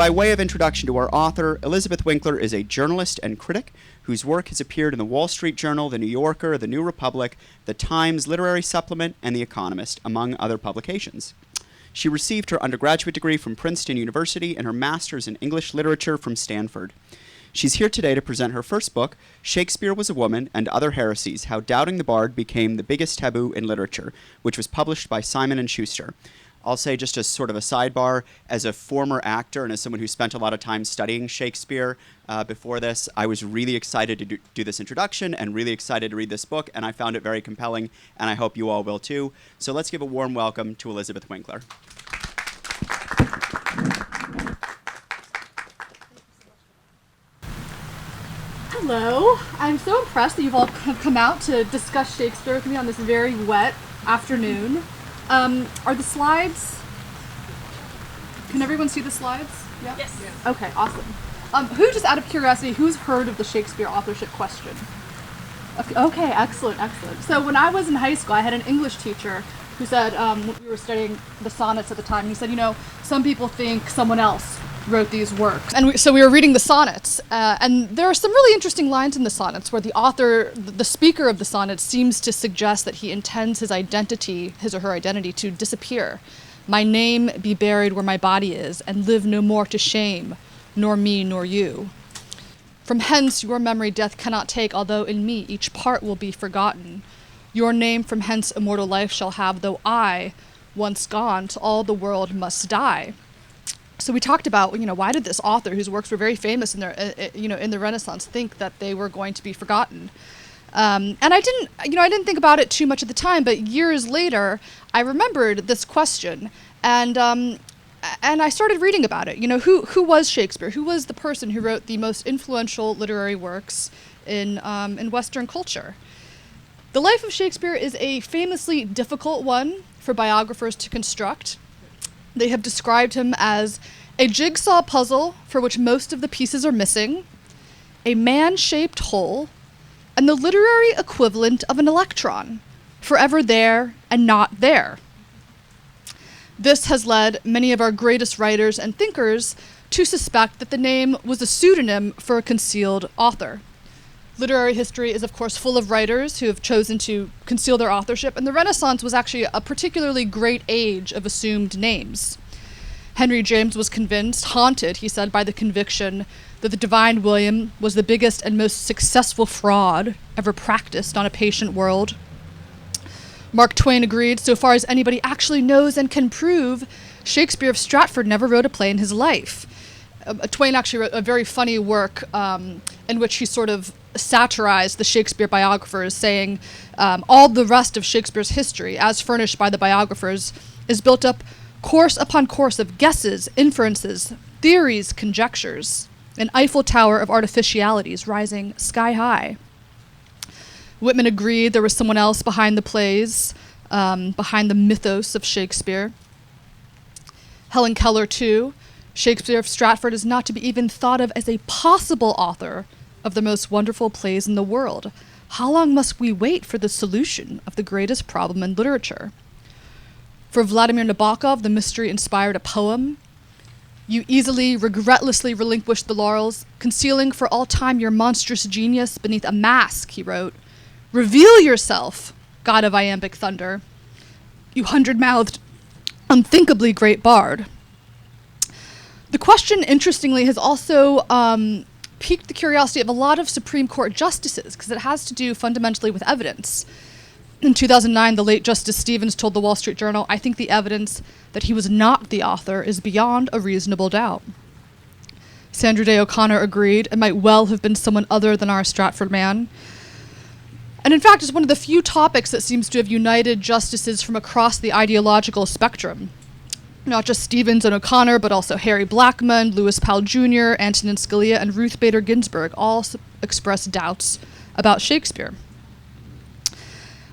by way of introduction to our author, Elizabeth Winkler is a journalist and critic whose work has appeared in the Wall Street Journal, the New Yorker, the New Republic, the Times Literary Supplement, and the Economist, among other publications. She received her undergraduate degree from Princeton University and her master's in English literature from Stanford. She's here today to present her first book, Shakespeare Was, Woman and Other Heresies, How Doubting the Bard Became the Biggest Taboo in Literature, which was published by Simon & Schuster. I'll say, just as sort of a sidebar, as a former actor and as someone who spent a lot of time studying Shakespeare before this, I was really excited to do this introduction and really excited to read this book, and I found it very compelling, and I hope you all will too. So let's give a warm welcome to Elizabeth Winkler. Hello. I'm so impressed that you've all come out to discuss Shakespeare with me on this very wet afternoon. Are the slides? Can everyone see the slides? Yeah? Yes. Okay, awesome. Who, just out of curiosity, who's heard of the Shakespeare authorship question? Okay, excellent. So when I was in high school, I had an English teacher who said, when we were studying the sonnets at the time, he said, some people think someone else wrote these works. And so we were reading the sonnets, and there are some really interesting lines in the sonnets where the author, the speaker of the sonnet, seems to suggest that he intends his or her identity, to disappear. My name be buried where my body is, and live no more to shame, nor me nor you. From hence your memory death cannot take, although in me each part will be forgotten. Your name from hence immortal life shall have, though I, once gone, to all the world must die. So we talked about, why did this author, whose works were very famous in the Renaissance, think that they were going to be forgotten? And I didn't think about it too much at the time, but years later, I remembered this question, and I started reading about it. Who was Shakespeare? Who was the person who wrote the most influential literary works in Western culture? The life of Shakespeare is a famously difficult one for biographers to construct. They have described him as a jigsaw puzzle for which most of the pieces are missing, a man-shaped whole, and the literary equivalent of an electron, forever there and not there. This has led many of our greatest writers and thinkers to suspect that the name was a pseudonym for a concealed author. Literary history is, of course, full of writers who have chosen to conceal their authorship, and the Renaissance was actually a particularly great age of assumed names. Henry James was haunted, he said, by the conviction that the Divine William was the biggest and most successful fraud ever practiced on a patient world. Mark Twain agreed, so far as anybody actually knows and can prove, Shakespeare of Stratford never wrote a play in his life. Twain actually wrote a very funny work in which he sort of satirized the Shakespeare biographers, saying all the rest of Shakespeare's history, as furnished by the biographers, is built up course upon course of guesses, inferences, theories, conjectures, an Eiffel Tower of artificialities rising sky high. Whitman agreed there was someone else behind the plays, behind the mythos of Shakespeare. Helen Keller, too. Shakespeare of Stratford is not to be even thought of as a possible author of the most wonderful plays in the world. How long must we wait for the solution of the greatest problem in literature? For Vladimir Nabokov, the mystery inspired a poem. You easily, regretlessly relinquished the laurels, concealing for all time your monstrous genius beneath a mask, he wrote. Reveal yourself, god of iambic thunder, you hundred-mouthed, unthinkably great bard. The question, interestingly, has also piqued the curiosity of a lot of Supreme Court justices, because it has to do fundamentally with evidence. In 2009, the late Justice Stevens told the Wall Street Journal, I think the evidence that he was not the author is beyond a reasonable doubt. Sandra Day O'Connor agreed it might well have been someone other than our Stratford man. And in fact, it's one of the few topics that seems to have united justices from across the ideological spectrum. Not just Stevens and O'Connor, but also Harry Blackmun, Lewis Powell Jr., Antonin Scalia, and Ruth Bader Ginsburg all expressed doubts about Shakespeare.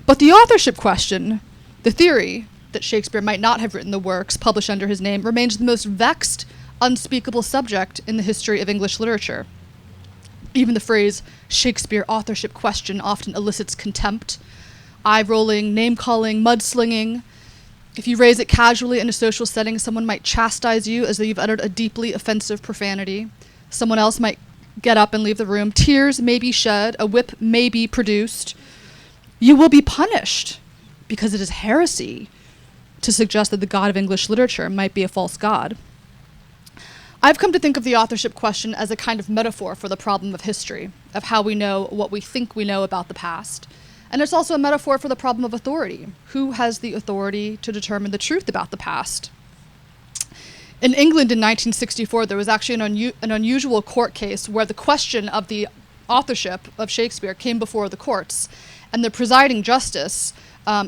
But the authorship question, the theory that Shakespeare might not have written the works published under his name, remains the most vexed, unspeakable subject in the history of English literature. Even the phrase Shakespeare authorship question often elicits contempt, eye-rolling, name-calling, mudslinging. If you raise it casually in a social setting, someone might chastise you as though you've uttered a deeply offensive profanity. Someone else might get up and leave the room. Tears may be shed. A whip may be produced. You will be punished because it is heresy to suggest that the God of English literature might be a false god. I've come to think of the authorship question as a kind of metaphor for the problem of history, of how we know what we think we know about the past. And it's also a metaphor for the problem of authority. Who has the authority to determine the truth about the past? In England in 1964, there was actually an unusual court case where the question of the authorship of Shakespeare came before the courts, and the presiding justice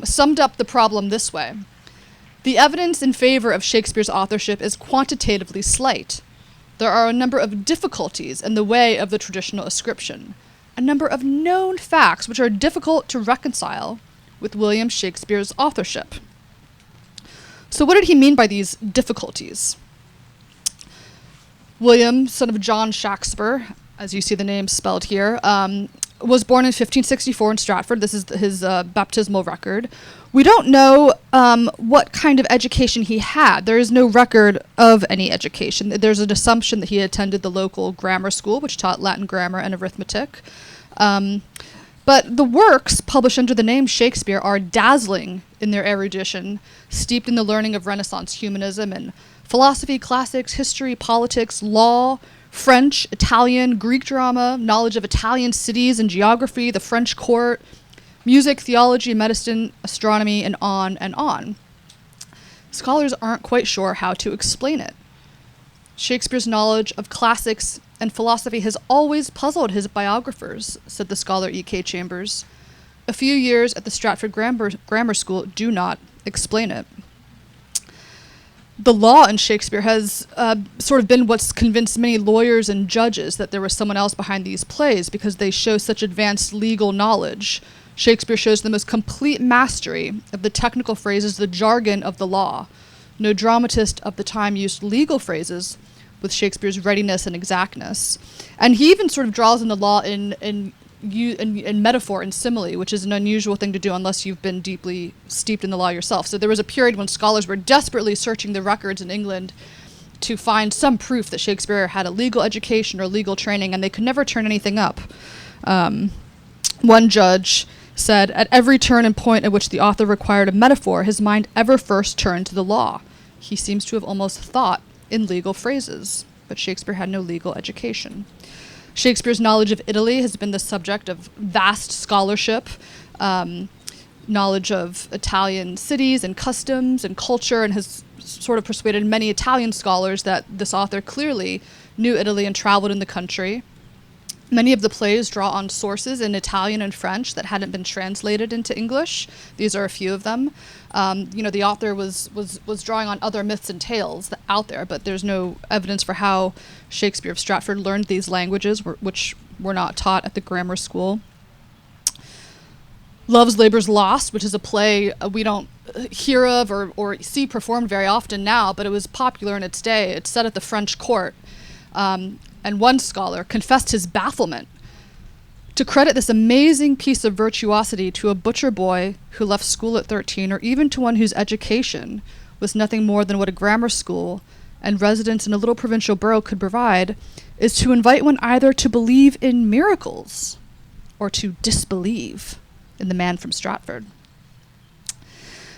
summed up the problem this way. The evidence in favor of Shakespeare's authorship is quantitatively slight. There are a number of difficulties in the way of the traditional ascription, a number of known facts which are difficult to reconcile with William Shakespeare's authorship. So what did he mean by these difficulties? William, son of John Shakespeare, as you see the name spelled here, was born in 1564 in Stratford. This is his baptismal record. We don't know what kind of education he had. There is no record of any education. There's an assumption that he attended the local grammar school, which taught Latin grammar and arithmetic. But the works published under the name Shakespeare are dazzling in their erudition, steeped in the learning of Renaissance humanism and philosophy, classics, history, politics, law, French, Italian, Greek drama, knowledge of Italian cities and geography, the French court, music, theology, medicine, astronomy, and on and on. Scholars aren't quite sure how to explain it. Shakespeare's knowledge of classics and philosophy has always puzzled his biographers, said the scholar E.K. Chambers. A few years at the Stratford Grammar School do not explain it. The law in Shakespeare has sort of been what's convinced many lawyers and judges that there was someone else behind these plays because they show such advanced legal knowledge. Shakespeare shows the most complete mastery of the technical phrases, the jargon of the law. No dramatist of the time used legal phrases with Shakespeare's readiness and exactness. And he even sort of draws in the law in metaphor and simile, which is an unusual thing to do unless you've been deeply steeped in the law yourself. So there was a period when scholars were desperately searching the records in England to find some proof that Shakespeare had a legal education or legal training, and they could never turn anything up. One judge said, at every turn and point at which the author required a metaphor, his mind ever first turned to the law. He seems to have almost thought in legal phrases, but Shakespeare had no legal education. Shakespeare's knowledge of Italy has been the subject of vast scholarship, knowledge of Italian cities and customs and culture, and has sort of persuaded many Italian scholars that this author clearly knew Italy and traveled in the country. Many of the plays draw on sources in Italian and French that hadn't been translated into English. These are a few of them. The author was drawing on other myths and tales out there, but there's no evidence for how Shakespeare of Stratford learned these languages, which were not taught at the grammar school. Love's Labour's Lost, which is a play we don't hear of or see performed very often now, but it was popular in its day. It's set at the French court. And one scholar confessed his bafflement to credit this amazing piece of virtuosity to a butcher boy who left school at 13, or even to one whose education was nothing more than what a grammar school and residence in a little provincial borough could provide, is to invite one either to believe in miracles or to disbelieve in the man from Stratford.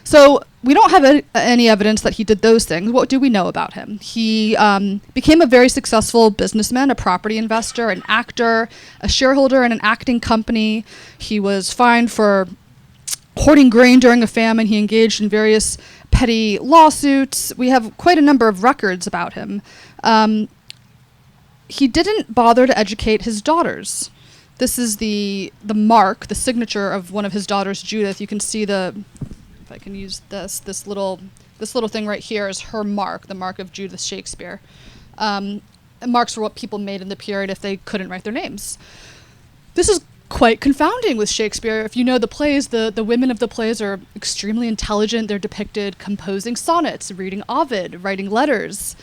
So we don't have any evidence that he did those things. What do we know about him? He became a very successful businessman, a property investor, an actor, a shareholder in an acting company. He was fined for hoarding grain during a famine. He engaged in various petty lawsuits. We have quite a number of records about him. He didn't bother to educate his daughters. This is the mark, the signature of one of his daughters, Judith. You can see if I can use this little thing right here is her mark, the mark of Judith Shakespeare. Marks were what people made in the period if they couldn't write their names. This is quite confounding with Shakespeare. If you know the plays, the women of the plays are extremely intelligent. They're depicted composing sonnets, reading Ovid, writing letters.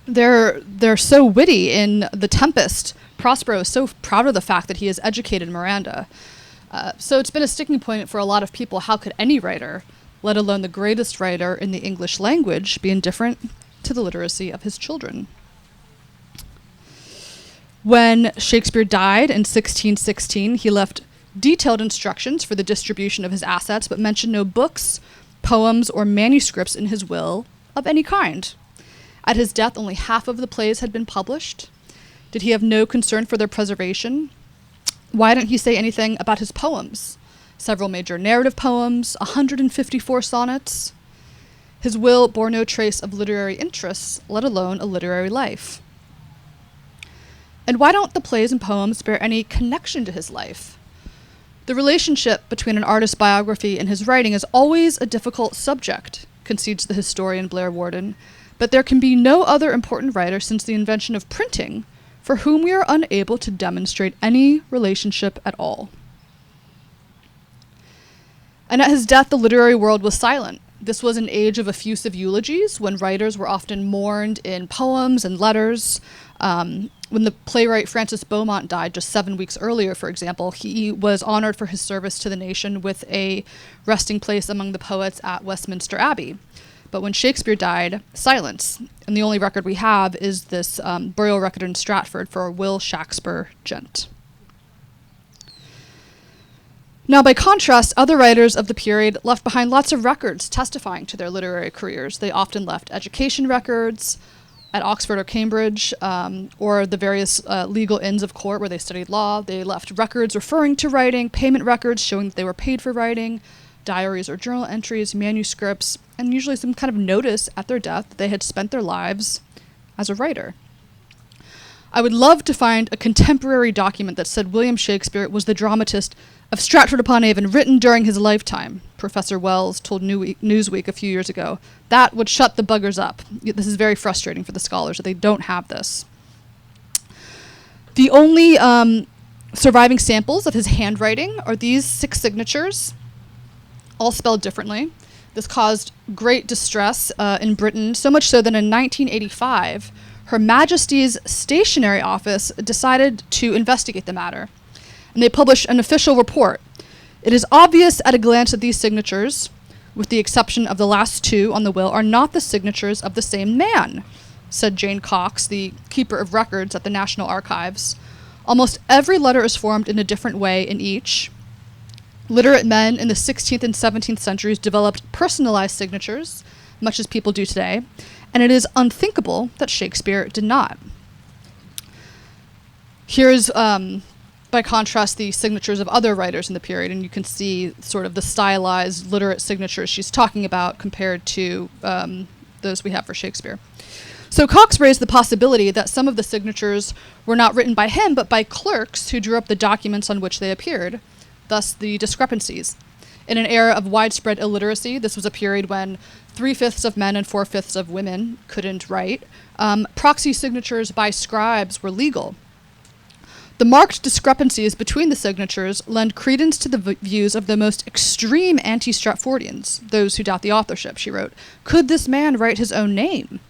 They're so witty in The Tempest. Prospero is so proud of the fact that he has educated Miranda. So it's been a sticking point for a lot of people. How could any writer let alone the greatest writer in the English language, be indifferent to the literacy of his children? When Shakespeare died in 1616, he left detailed instructions for the distribution of his assets, but mentioned no books, poems, or manuscripts in his will of any kind. At his death, only half of the plays had been published. Did he have no concern for their preservation? Why didn't he say anything about his poems? Several major narrative poems, 154 sonnets. His will bore no trace of literary interests, let alone a literary life. And why don't the plays and poems bear any connection to his life? The relationship between an artist's biography and his writing is always a difficult subject, concedes the historian Blair Warden, but there can be no other important writer since the invention of printing for whom we are unable to demonstrate any relationship at all. And at his death, the literary world was silent. This was an age of effusive eulogies, when writers were often mourned in poems and letters. When the playwright Francis Beaumont died just 7 weeks earlier, for example, he was honored for his service to the nation with a resting place among the poets at Westminster Abbey. But when Shakespeare died, silence. And the only record we have is this burial record in Stratford for Will Shaxper Gent. Now, by contrast, other writers of the period left behind lots of records testifying to their literary careers. They often left education records at Oxford or Cambridge, or the various legal inns of court where they studied law. They left records referring to writing, payment records showing that they were paid for writing, diaries or journal entries, manuscripts, and usually some kind of notice at their death that they had spent their lives as a writer. I would love to find a contemporary document that said William Shakespeare was the dramatist of Stratford-upon-Avon written during his lifetime, Professor Wells told Newsweek a few years ago. That would shut the buggers up. This is very frustrating for the scholars that they don't have this. The only surviving samples of his handwriting are these 6 signatures, all spelled differently. This caused great distress in Britain, so much so that in 1985, Her Majesty's Stationery Office decided to investigate the matter. And they published an official report. It is obvious at a glance that these signatures, with the exception of the last 2 on the will, are not the signatures of the same man, said Jane Cox, the keeper of records at the National Archives. Almost every letter is formed in a different way in each. Literate men in the 16th and 17th centuries developed personalized signatures, much as people do today, and it is unthinkable that Shakespeare did not. Here's by contrast, the signatures of other writers in the period, and you can see sort of the stylized literate signatures she's talking about compared to those we have for Shakespeare. So Cox raised the possibility that some of the signatures were not written by him, but by clerks who drew up the documents on which they appeared, thus the discrepancies. In an era of widespread illiteracy, this was a period when 3/5 of men and 4/5 of women couldn't write, proxy signatures by scribes were legal. The marked discrepancies between the signatures lend credence to the views of the most extreme anti-Stratfordians, those who doubt the authorship, she wrote. Could this man write his own name,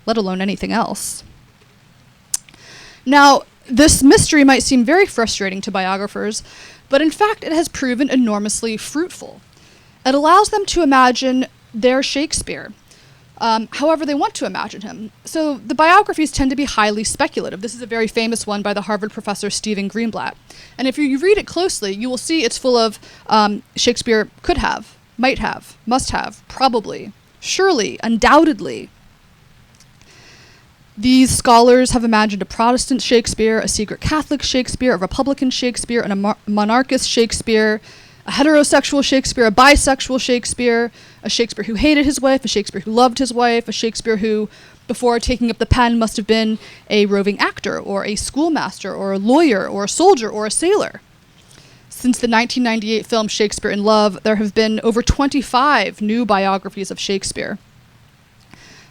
let alone anything else? Now, this mystery might seem very frustrating to biographers, but in fact it has proven enormously fruitful. It allows them to imagine their Shakespeare, however they want to imagine him. So the biographies tend to be highly speculative. This is a very famous one by the Harvard professor Stephen Greenblatt. And if you read it closely, you will see it's full of Shakespeare could have, might have, must have, probably, surely, undoubtedly. These scholars have imagined a Protestant Shakespeare, a secret Catholic Shakespeare, a Republican Shakespeare, and a monarchist Shakespeare, a heterosexual Shakespeare, a bisexual Shakespeare, a Shakespeare who hated his wife, a Shakespeare who loved his wife, a Shakespeare who, before taking up the pen, must have been a roving actor, or a schoolmaster, or a lawyer, or a soldier, or a sailor. Since the 1998 film Shakespeare in Love, there have been over 25 new biographies of Shakespeare.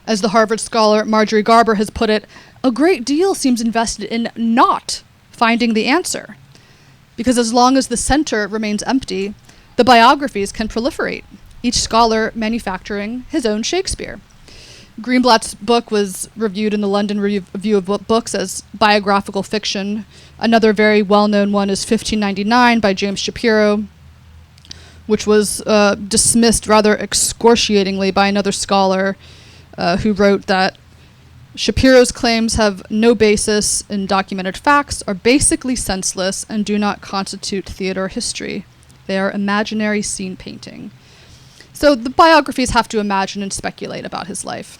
As the Harvard scholar Marjorie Garber has put it, a great deal seems invested in not finding the answer. Because as long as the center remains empty, the biographies can proliferate, each scholar manufacturing his own Shakespeare. Greenblatt's book was reviewed in the London Review of Books as biographical fiction. Another very well-known one is 1599 by James Shapiro, which was dismissed rather excruciatingly by another scholar who wrote that Shapiro's claims have no basis in documented facts, are basically senseless, and do not constitute theater history. They are imaginary scene painting. So the biographies have to imagine and speculate about his life.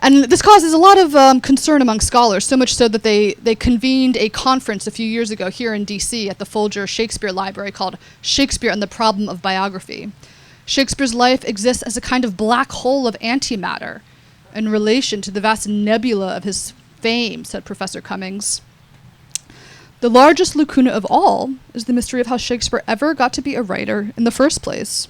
And this causes a lot of concern among scholars, so much so that they convened a conference a few years ago here in D.C. at the Folger Shakespeare Library called Shakespeare and the Problem of Biography. Shakespeare's life exists as a kind of black hole of antimatter in relation to the vast nebula of his fame, said Professor Cummings. The largest lacuna of all is the mystery of how Shakespeare ever got to be a writer in the first place.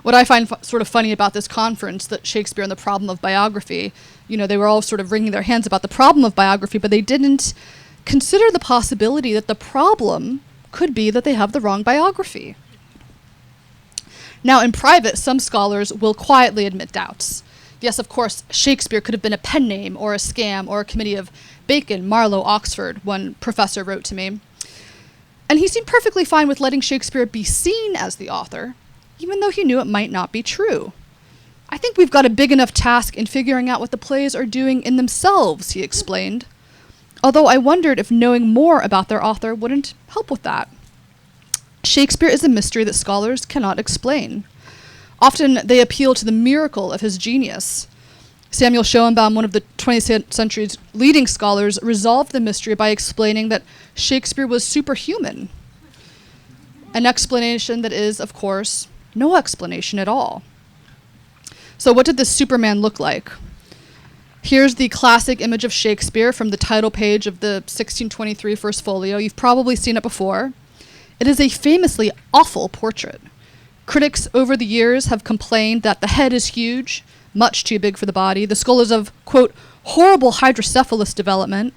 What I find sort of funny about this conference, that Shakespeare and the Problem of Biography, they were all sort of wringing their hands about the problem of biography, but they didn't consider the possibility that the problem could be that they have the wrong biography. Now, in private, some scholars will quietly admit doubts. Yes, of course, Shakespeare could have been a pen name or a scam or a committee of Bacon, Marlowe, Oxford, one professor wrote to me. And he seemed perfectly fine with letting Shakespeare be seen as the author, even though he knew it might not be true. I think we've got a big enough task in figuring out what the plays are doing in themselves, he explained. Although I wondered if knowing more about their author wouldn't help with that. Shakespeare is a mystery that scholars cannot explain. Often they appeal to the miracle of his genius. Samuel Schoenbaum, one of the 20th century's leading scholars, resolved the mystery by explaining that Shakespeare was superhuman. An explanation that is, of course, no explanation at all. So what did this Superman look like? Here's the classic image of Shakespeare from the title page of the 1623 First Folio. You've probably seen it before. It is a famously awful portrait. Critics over the years have complained that the head is huge, much too big for the body. The skull is of, quote, horrible hydrocephalus development.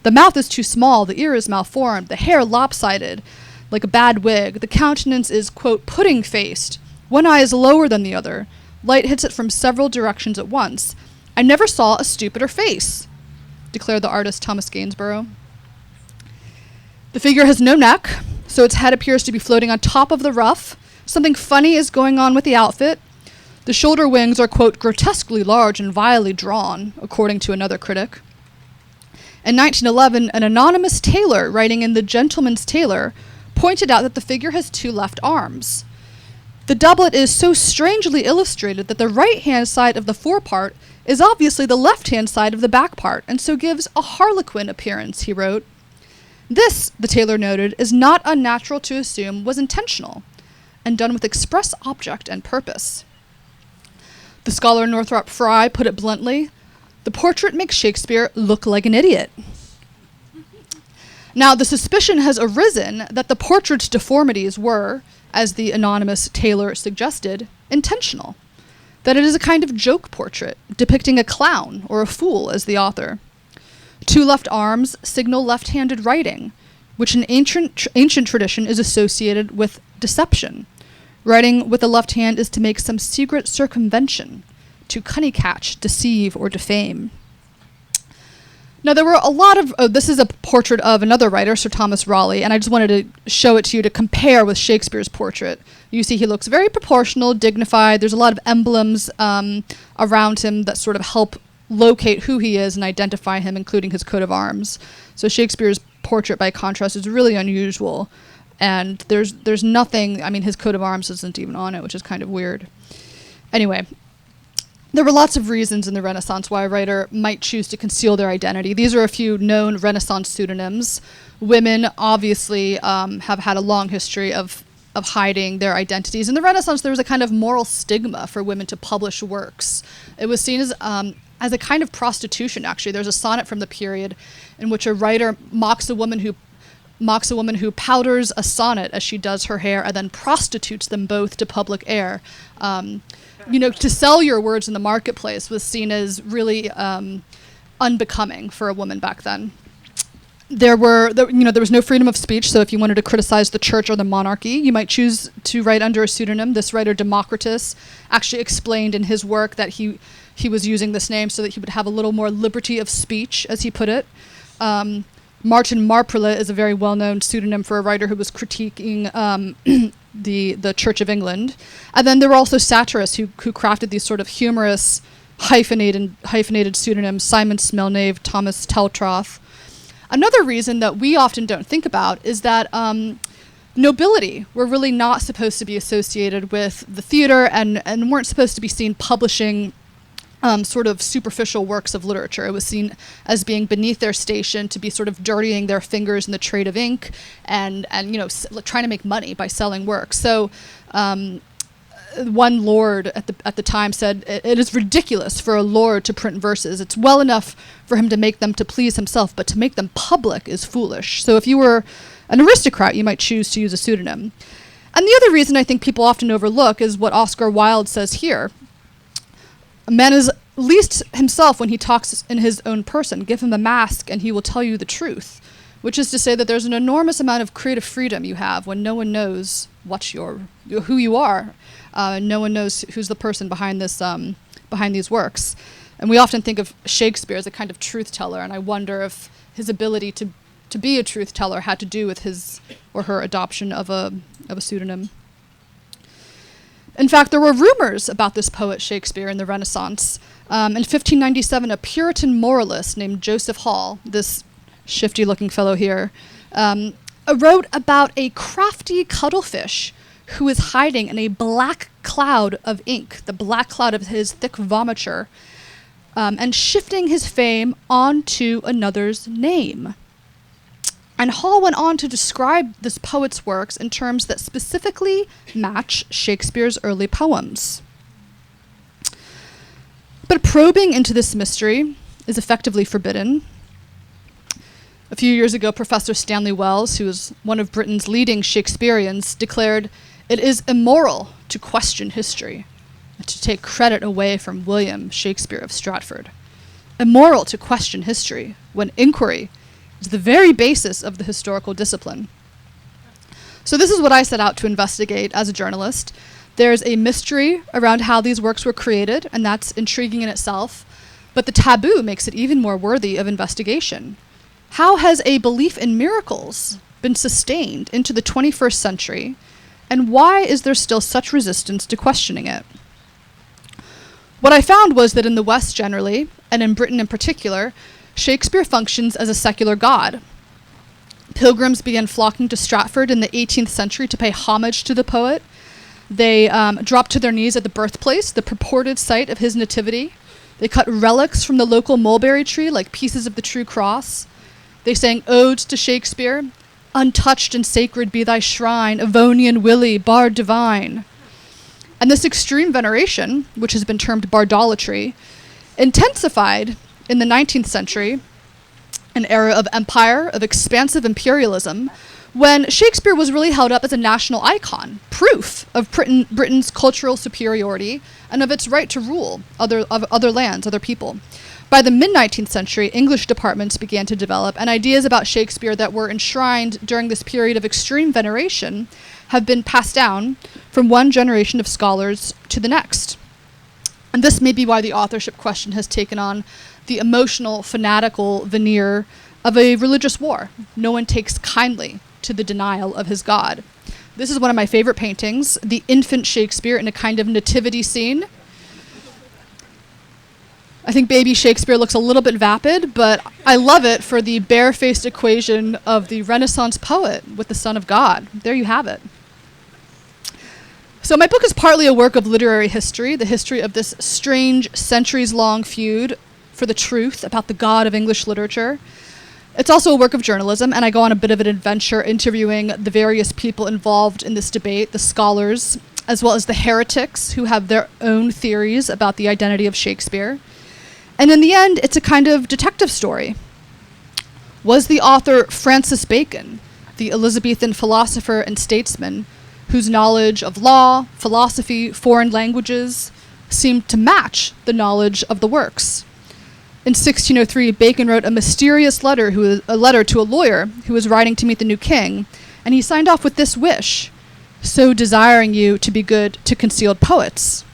The mouth is too small, the ear is malformed, the hair lopsided, like a bad wig. The countenance is, quote, pudding-faced. One eye is lower than the other. Light hits it from several directions at once. I never saw a stupider face, declared the artist Thomas Gainsborough. The figure has no neck, so its head appears to be floating on top of the ruff. Something funny is going on with the outfit. The shoulder wings are, quote, grotesquely large and vilely drawn, according to another critic. In 1911, an anonymous tailor writing in The Gentleman's Tailor pointed out that the figure has two left arms. The doublet is so strangely illustrated that the right-hand side of the forepart is obviously the left-hand side of the back part, and so gives a harlequin appearance, he wrote. This, the tailor noted, is not unnatural to assume was intentional, and done with express object and purpose. The scholar Northrop Frye put it bluntly, the portrait makes Shakespeare look like an idiot. Now, the suspicion has arisen that the portrait's deformities were, as the anonymous tailor suggested, intentional. That it is a kind of joke portrait, depicting a clown or a fool as the author. Two left arms signal left-handed writing, which in ancient tradition is associated with deception. Writing with the left hand is to make some secret circumvention, to cunning-catch, deceive, or defame. Now, there were a lot of... this is a portrait of another writer, Sir Thomas Raleigh, and I just wanted to show it to you to compare with Shakespeare's portrait. You see he looks very proportional, dignified. There's a lot of emblems around him that sort of help locate who he is and identify him, including his coat of arms. So Shakespeare's portrait, by contrast, is really unusual. And there's nothing... I mean, his coat of arms isn't even on it, which is kind of weird. Anyway... There were lots of reasons in the Renaissance why a writer might choose to conceal their identity. These are a few known Renaissance pseudonyms. Women obviously have had a long history of hiding their identities. In the Renaissance, there was a kind of moral stigma for women to publish works. It was seen as a kind of prostitution, actually. There's a sonnet from the period in which a writer mocks a woman who powders a sonnet as she does her hair and then prostitutes them both to public air. To sell your words in the marketplace was seen as really unbecoming for a woman back then. There was no freedom of speech, so if you wanted to criticize the church or the monarchy, you might choose to write under a pseudonym. This writer, Democritus, actually explained in his work that he was using this name so that he would have a little more liberty of speech, as he put it. Martin Marprelate is a very well-known pseudonym for a writer who was critiquing the Church of England. And then there were also satirists who crafted these sort of humorous hyphenated pseudonyms: Simon Smelnave, Thomas Teltroth. Another reason that we often don't think about is that nobility were really not supposed to be associated with the theater and weren't supposed to be seen publishing sort of superficial works of literature. It was seen as being beneath their station to be sort of dirtying their fingers in the trade of ink and trying to make money by selling works. So one lord at the time said, "It is ridiculous for a lord to print verses. It's well enough for him to make them to please himself, but to make them public is foolish." So if you were an aristocrat, you might choose to use a pseudonym. And the other reason I think people often overlook is what Oscar Wilde says here. "A man is least himself when he talks in his own person. Give him a mask and he will tell you the truth." Which is to say that there's an enormous amount of creative freedom you have when no one knows who you are. No one knows who's the person behind these works. And we often think of Shakespeare as a kind of truth teller, and I wonder if his ability to be a truth teller had to do with his or her adoption of a pseudonym. In fact, there were rumors about this poet Shakespeare in the Renaissance. In 1597, a Puritan moralist named Joseph Hall, this shifty-looking fellow here, wrote about a crafty cuttlefish who was hiding in a black cloud of ink, the black cloud of his thick vomiture, and shifting his fame onto another's name. And Hall went on to describe this poet's works in terms that specifically match Shakespeare's early poems. But probing into this mystery is effectively forbidden. A few years ago, Professor Stanley Wells, who is one of Britain's leading Shakespeareans, declared, "It is immoral to question history, and to take credit away from William Shakespeare of Stratford. Immoral to question history, when inquiry is the very basis of the historical discipline." So this is what I set out to investigate as a journalist. There's a mystery around how these works were created, and that's intriguing in itself, but the taboo makes it even more worthy of investigation. How has a belief in miracles been sustained into the 21st century, and why is there still such resistance to questioning it? What I found was that in the West generally, and in Britain in particular, Shakespeare functions as a secular god. Pilgrims began flocking to Stratford in the 18th century to pay homage to the poet. They dropped to their knees at the birthplace, the purported site of his nativity. They cut relics from the local mulberry tree like pieces of the true cross. They sang odes to Shakespeare. "Untouched and sacred be thy shrine, Avonian Willie, bard divine." And this extreme veneration, which has been termed bardolatry, intensified in the 19th century, an era of empire, of expansive imperialism, when Shakespeare was really held up as a national icon, proof of Britain's cultural superiority and of its right to rule other lands, other people. By the mid-19th century, English departments began to develop, and ideas about Shakespeare that were enshrined during this period of extreme veneration have been passed down from one generation of scholars to the next. And this may be why the authorship question has taken on the emotional, fanatical veneer of a religious war. No one takes kindly to the denial of his God. This is one of my favorite paintings, the infant Shakespeare in a kind of nativity scene. I think baby Shakespeare looks a little bit vapid, but I love it for the barefaced equation of the Renaissance poet with the Son of God. There you have it. So my book is partly a work of literary history, the history of this strange, centuries-long feud for the truth about the God of English literature. It's also a work of journalism, and I go on a bit of an adventure interviewing the various people involved in this debate, the scholars, as well as the heretics who have their own theories about the identity of Shakespeare. And in the end, it's a kind of detective story. Was the author Francis Bacon, the Elizabethan philosopher and statesman, whose knowledge of law, philosophy, foreign languages seemed to match the knowledge of the works? In 1603, Bacon wrote a mysterious letter to a lawyer who was writing to meet the new king, and he signed off with this wish: "So desiring you to be good to concealed poets."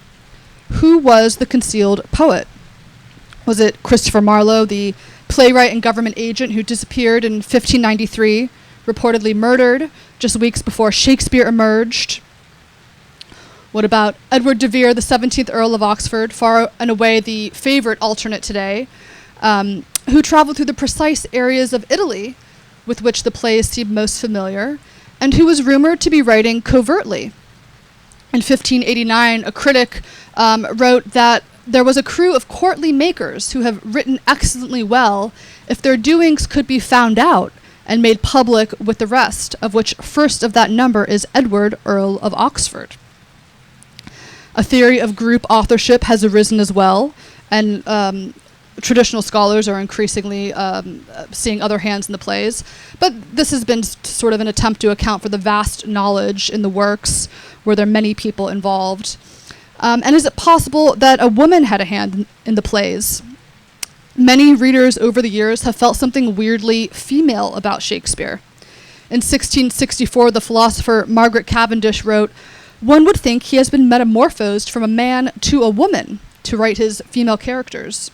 Who was the concealed poet? Was it Christopher Marlowe, the playwright and government agent who disappeared in 1593, reportedly murdered just weeks before Shakespeare emerged? What about Edward de Vere, the 17th Earl of Oxford, far and away the favorite alternate today, who traveled through the precise areas of Italy with which the plays seemed most familiar, and who was rumored to be writing covertly? In 1589, a critic wrote that there was a crew of courtly makers who have written excellently well if their doings could be found out and made public with the rest, of which first of that number is Edward, Earl of Oxford. A theory of group authorship has arisen as well, and traditional scholars are increasingly seeing other hands in the plays. But this has been sort of an attempt to account for the vast knowledge in the works where there are many people involved. And is it possible that a woman had a hand in the plays? Many readers over the years have felt something weirdly female about Shakespeare. In 1664, the philosopher Margaret Cavendish wrote, "One would think he has been metamorphosed from a man to a woman to write his female characters."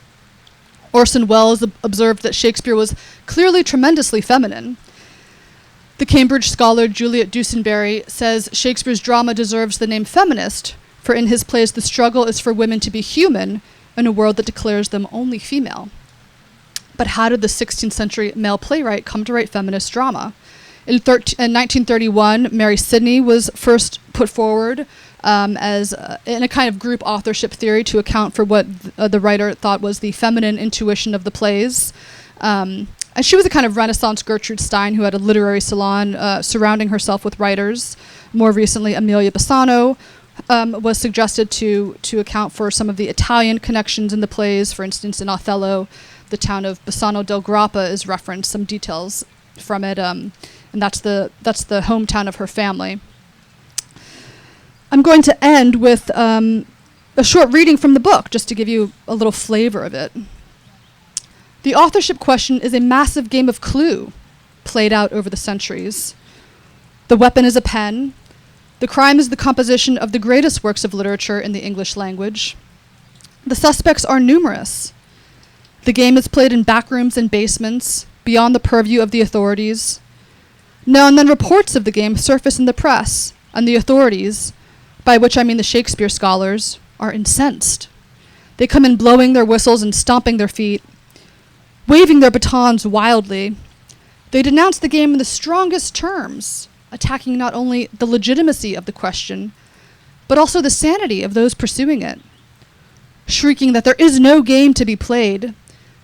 Orson Welles observed that Shakespeare was clearly tremendously feminine. The Cambridge scholar Juliet Dusenberry says Shakespeare's drama deserves the name feminist, for in his plays the struggle is for women to be human in a world that declares them only female. But how did the 16th century male playwright come to write feminist drama? In 1931, Mary Sidney was first put forward as in a kind of group authorship theory to account for what the writer thought was the feminine intuition of the plays. And she was a kind of Renaissance Gertrude Stein who had a literary salon surrounding herself with writers. More recently, Amelia Bassano was suggested to account for some of the Italian connections in the plays. For instance, in Othello, the town of Bassano del Grappa is referenced, some details from it, and that's the hometown of her family. I'm going to end with a short reading from the book, just to give you a little flavor of it. The authorship question is a massive game of Clue, played out over the centuries. The weapon is a pen. The crime is the composition of the greatest works of literature in the English language. The suspects are numerous. The game is played in backrooms and basements, beyond the purview of the authorities. Now and then reports of the game surface in the press, and the authorities, by which I mean the Shakespeare scholars, are incensed. They come in blowing their whistles and stomping their feet, waving their batons wildly. They denounce the game in the strongest terms, attacking not only the legitimacy of the question, but also the sanity of those pursuing it. Shrieking that there is no game to be played,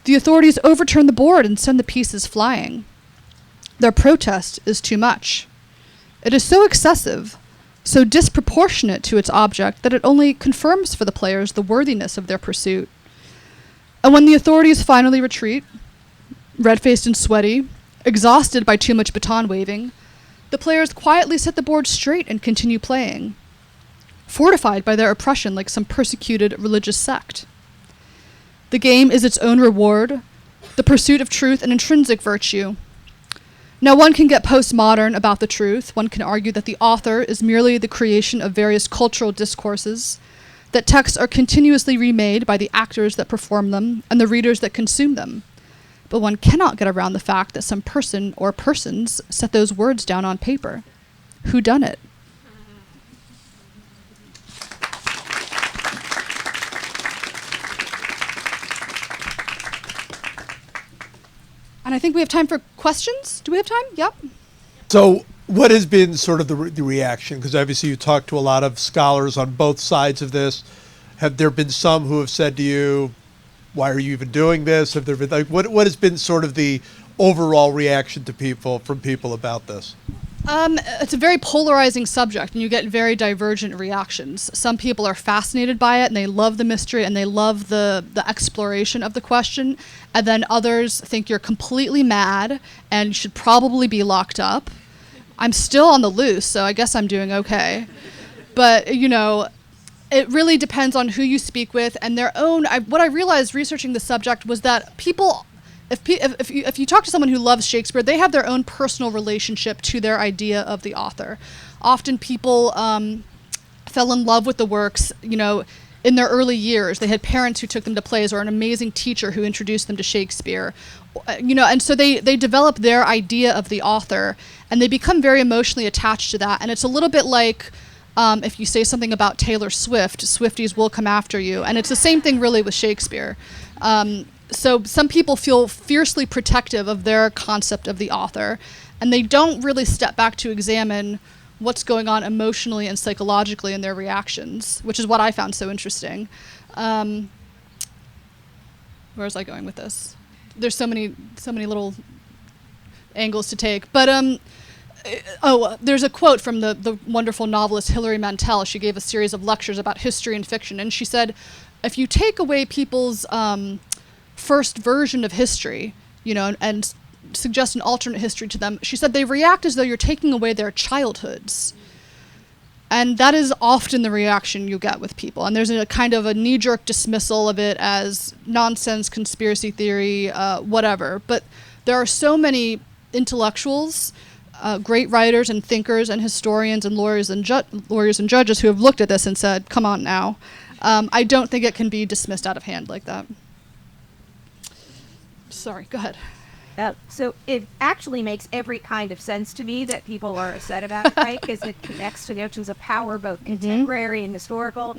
the authorities overturn the board and send the pieces flying. Their protest is too much. It is so excessive, so disproportionate to its object, that it only confirms for the players the worthiness of their pursuit. And when the authorities finally retreat, red-faced and sweaty, exhausted by too much baton waving, the players quietly set the board straight and continue playing, fortified by their oppression like some persecuted religious sect. The game is its own reward, the pursuit of truth and intrinsic virtue. Now, one can get postmodern about the truth. One can argue that the author is merely the creation of various cultural discourses, that texts are continuously remade by the actors that perform them and the readers that consume them. But one cannot get around the fact that some person or persons set those words down on paper. Who done it? And I think we have time for questions. Do we have time? Yep. So what has been sort of the reaction? Because obviously you talked to a lot of scholars on both sides of this. Have there been some who have said to you, why are you even doing this? Have there been, like, what has been sort of the overall reaction to from people about this? It's a very polarizing subject, and you get very divergent reactions. Some people are fascinated by it, and they love the mystery, and they love the exploration of the question. And then others think you're completely mad and should probably be locked up. I'm still on the loose, so I guess I'm doing okay. But, you know, it really depends on who you speak with and their own. What I realized researching the subject was that people, if you talk to someone who loves Shakespeare, they have their own personal relationship to their idea of the author. Often people fell in love with the works, you know, in their early years. They had parents who took them to plays or an amazing teacher who introduced them to Shakespeare. And so they develop their idea of the author, and they become very emotionally attached to that. And it's a little bit like if you say something about Taylor Swift, Swifties will come after you. And it's the same thing really with Shakespeare. So some people feel fiercely protective of their concept of the author, and they don't really step back to examine what's going on emotionally and psychologically in their reactions, which is what I found so interesting. Where was I going with this? There's so many little angles to take. But there's a quote from the wonderful novelist Hilary Mantel. She gave a series of lectures about history and fiction, and she said, if you take away people's first version of history, and suggest an alternate history to them, she said they react as though you're taking away their childhoods. And that is often the reaction you get with people. And there's a kind of a knee-jerk dismissal of it as nonsense, conspiracy theory, whatever. But there are so many intellectuals, great writers and thinkers and historians and lawyers and judges who have looked at this and said, come on now. I don't think it can be dismissed out of hand like that. Sorry, go ahead. So it actually makes every kind of sense to me that people are upset about it, right? Because it connects to notions of power, both contemporary and historical.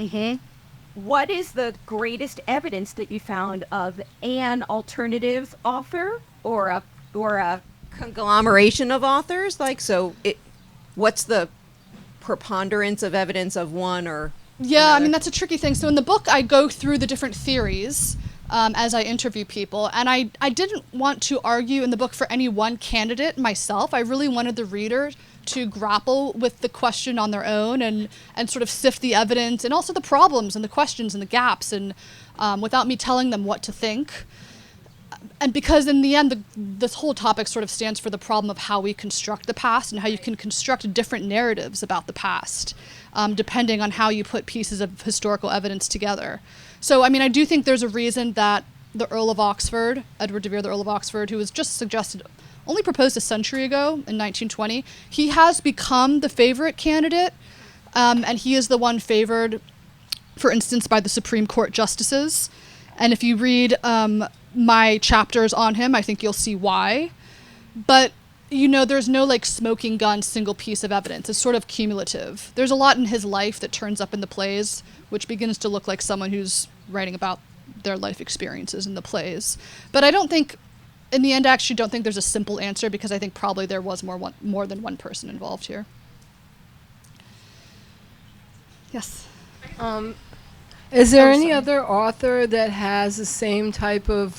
What is the greatest evidence that you found of an alternative author or a conglomeration of authors? What's the preponderance of evidence of one or Yeah, another? I mean, that's a tricky thing. So in the book, I go through the different theories as I interview people. And I didn't want to argue in the book for any one candidate myself. I really wanted the reader to grapple with the question on their own and sort of sift the evidence and also the problems and the questions and the gaps and without me telling them what to think. And because in the end, this whole topic sort of stands for the problem of how we construct the past and how you can construct different narratives about the past, depending on how you put pieces of historical evidence together. So, I mean, I do think there's a reason that the Earl of Oxford, Edward de Vere, the Earl of Oxford, who was just suggested, only proposed a century ago in 1920, he has become the favorite candidate, and he is the one favored, for instance, by the Supreme Court justices. And if you read my chapters on him, I think you'll see why. But, there's no smoking gun single piece of evidence. It's sort of cumulative. There's a lot in his life that turns up in the plays, which begins to look like someone who's writing about their life experiences in the plays. But I don't think, in the end, I actually don't think there's a simple answer because I think probably there was more than one person involved here. Yes? Is there any other author that has the same type of,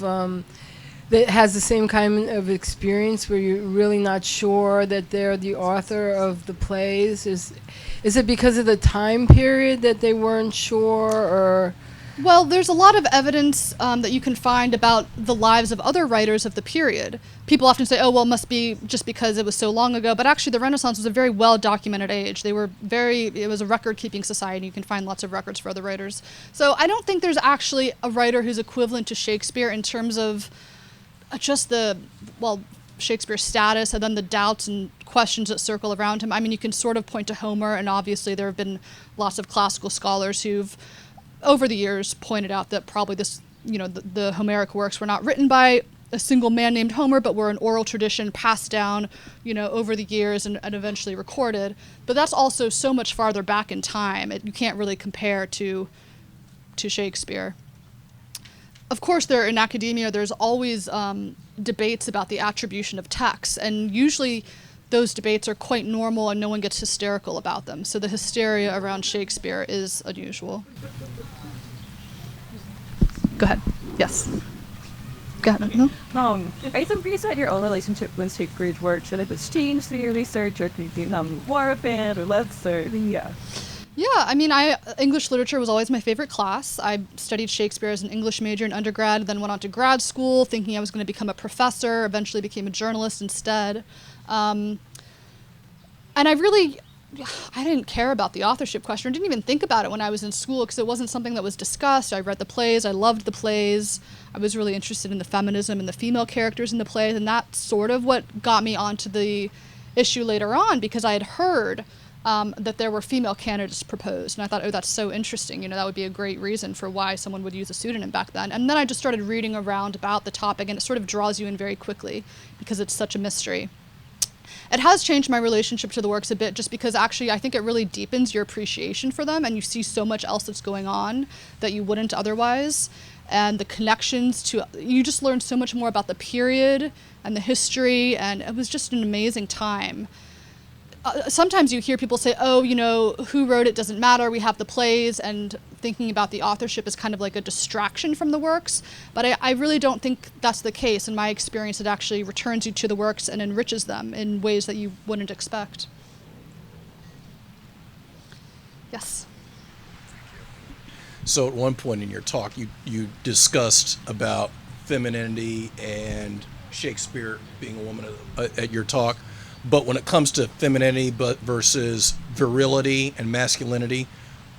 that has the same kind of experience where you're really not sure that they're the author of the plays? Is it because of the time period that they weren't sure, or? Well, there's a lot of evidence that you can find about the lives of other writers of the period. People often say, oh, well, it must be just because it was so long ago. But actually, the Renaissance was a very well-documented age. It was a record-keeping society. You can find lots of records for other writers. So I don't think there's actually a writer who's equivalent to Shakespeare in terms of just Shakespeare's status and then the doubts and questions that circle around him. I mean, you can sort of point to Homer, and obviously there have been lots of classical scholars who've over the years pointed out that probably the Homeric works were not written by a single man named Homer, but were an oral tradition passed down, over the years and eventually recorded. But that's also so much farther back in time. You can't really compare to Shakespeare. Of course, in academia, there's always debates about the attribution of texts, and usually those debates are quite normal and no one gets hysterical about them. So the hysteria around Shakespeare is unusual. Go ahead. Yes. Go ahead. No? Are you surprised at your own relationship with Shakespeare's work? Should it have changed through your research, or do you more of it or less? Yeah, I mean, English literature was always my favorite class. I studied Shakespeare as an English major in undergrad, then went on to grad school thinking I was going to become a professor, eventually became a journalist instead. And I didn't care about the authorship question. I didn't even think about it when I was in school because it wasn't something that was discussed. I read the plays. I loved the plays. I was really interested in the feminism and the female characters in the plays, and that's sort of what got me onto the issue later on because I had heard that there were female candidates proposed. And I thought, oh, that's so interesting. That would be a great reason for why someone would use a pseudonym back then. And then I just started reading around about the topic, and it sort of draws you in very quickly because it's such a mystery. It has changed my relationship to the works a bit, just because actually I think it really deepens your appreciation for them, and you see so much else that's going on that you wouldn't otherwise. And the connections you just learn so much more about the period and the history, and it was just an amazing time. Sometimes you hear people say, oh, who wrote it doesn't matter, we have the plays, and thinking about the authorship is kind of like a distraction from the works. But I really don't think that's the case. In my experience, it actually returns you to the works and enriches them in ways that you wouldn't expect. Yes? So at one point in your talk, you discussed about femininity and Shakespeare being a woman at your talk. But when it comes to femininity versus virility and masculinity,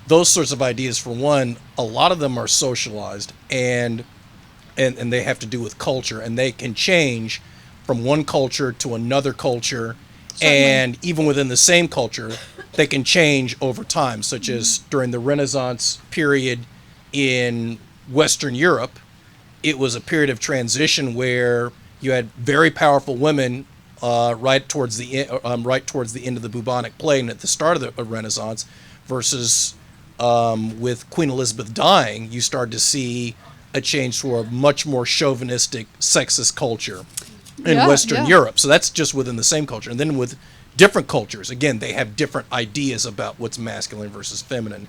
those sorts of ideas, for one, a lot of them are socialized and they have to do with culture, and they can change from one culture to another culture. Certainly. And even within the same culture, they can change over time, such as during the Renaissance period in Western Europe. It was a period of transition where you had very powerful women right towards the end of the bubonic plague and at the start of the Renaissance, versus with Queen Elizabeth dying, you started to see a change to a much more chauvinistic, sexist culture in Western Europe. So that's just within the same culture. And then with different cultures, again, they have different ideas about what's masculine versus feminine.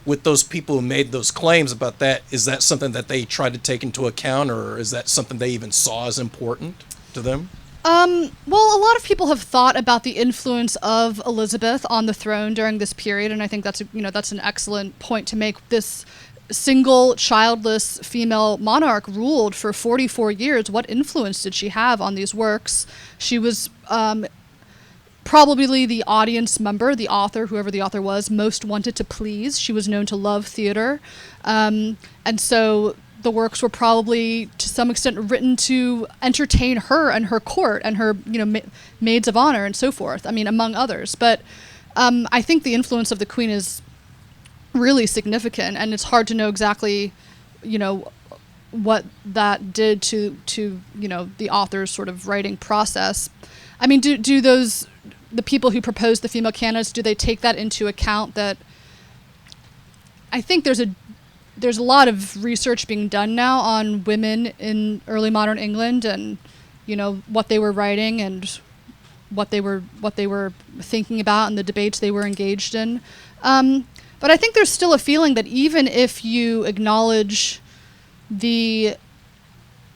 With those people who made those claims about that, is that something that they tried to take into account, or is that something they even saw as important to them? Well, a lot of people have thought about the influence of Elizabeth on the throne during this period, and I think that's an excellent point to make. This single, childless female monarch ruled for 44 years. What influence did she have on these works? She was probably the audience member, the author, whoever the author was, most wanted to please. She was known to love theater, and so the works were probably to some extent written to entertain her and her court and her maids of honor and so forth, among others. But I think the influence of the Queen is really significant, and it's hard to know exactly what that did to the author's sort of writing process. Do the people who proposed the female candidates, do they take that into account? That I think there's a lot of research being done now on women in early modern England, and what they were writing and what they were thinking about and the debates they were engaged in. But I think there's still a feeling that even if you acknowledge the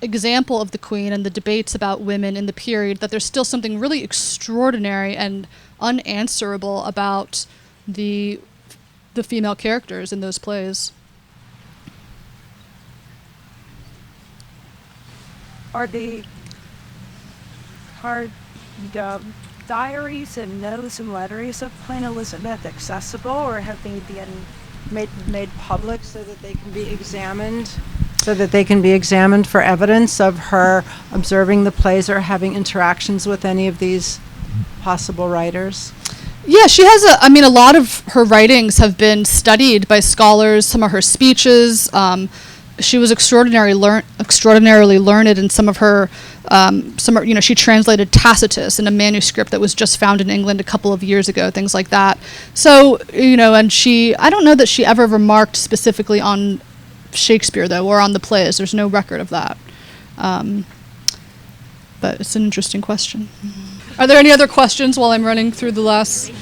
example of the Queen and the debates about women in the period, that there's still something really extraordinary and unanswerable about the female characters in those plays. Are the diaries and notes and letters of Queen Elizabeth accessible, or have they been made public so that they can be examined? So that they can be examined for evidence of her observing the plays or having interactions with any of these possible writers? Yeah, she has a lot of her writings have been studied by scholars, some of her speeches. She was extraordinarily learned in some of her, she translated Tacitus in a manuscript that was just found in England a couple of years ago, things like that. So, and I don't know that she ever remarked specifically on Shakespeare, though, or on the plays. There's no record of that. But it's an interesting question. Are there any other questions while I'm running through the last?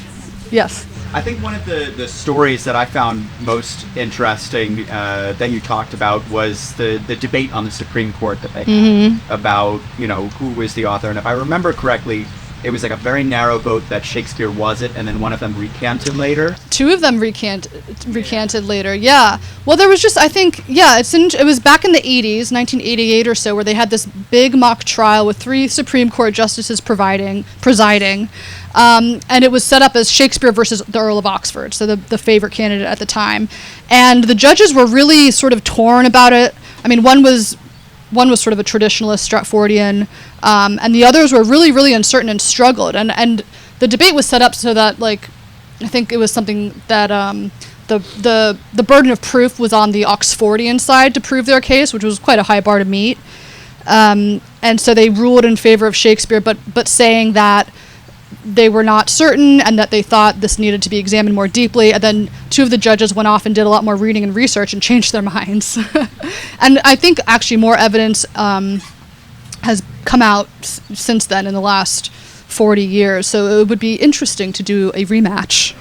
Yes. I think one of the stories that I found most interesting that you talked about was the debate on the Supreme Court that they had about, who was the author. And if I remember correctly, it was like a very narrow vote that Shakespeare was it, and then one of them recanted later. Two of them recanted later, yeah. Well, there was just, I think, it was back in the 80s, 1988 or so, where they had this big mock trial with 3 Supreme Court justices presiding. And it was set up as Shakespeare versus the Earl of Oxford, so the favorite candidate at the time. And the judges were really sort of torn about it. One was sort of a traditionalist, Stratfordian, and the others were really, really uncertain and struggled. And the debate was set up so that, I think it was something that the burden of proof was on the Oxfordian side to prove their case, which was quite a high bar to meet. And so they ruled in favor of Shakespeare, but saying that they were not certain and that they thought this needed to be examined more deeply. And then two of the judges went off and did a lot more reading and research and changed their minds. And I think actually more evidence has come out since then in the last 40 years. So it would be interesting to do a rematch.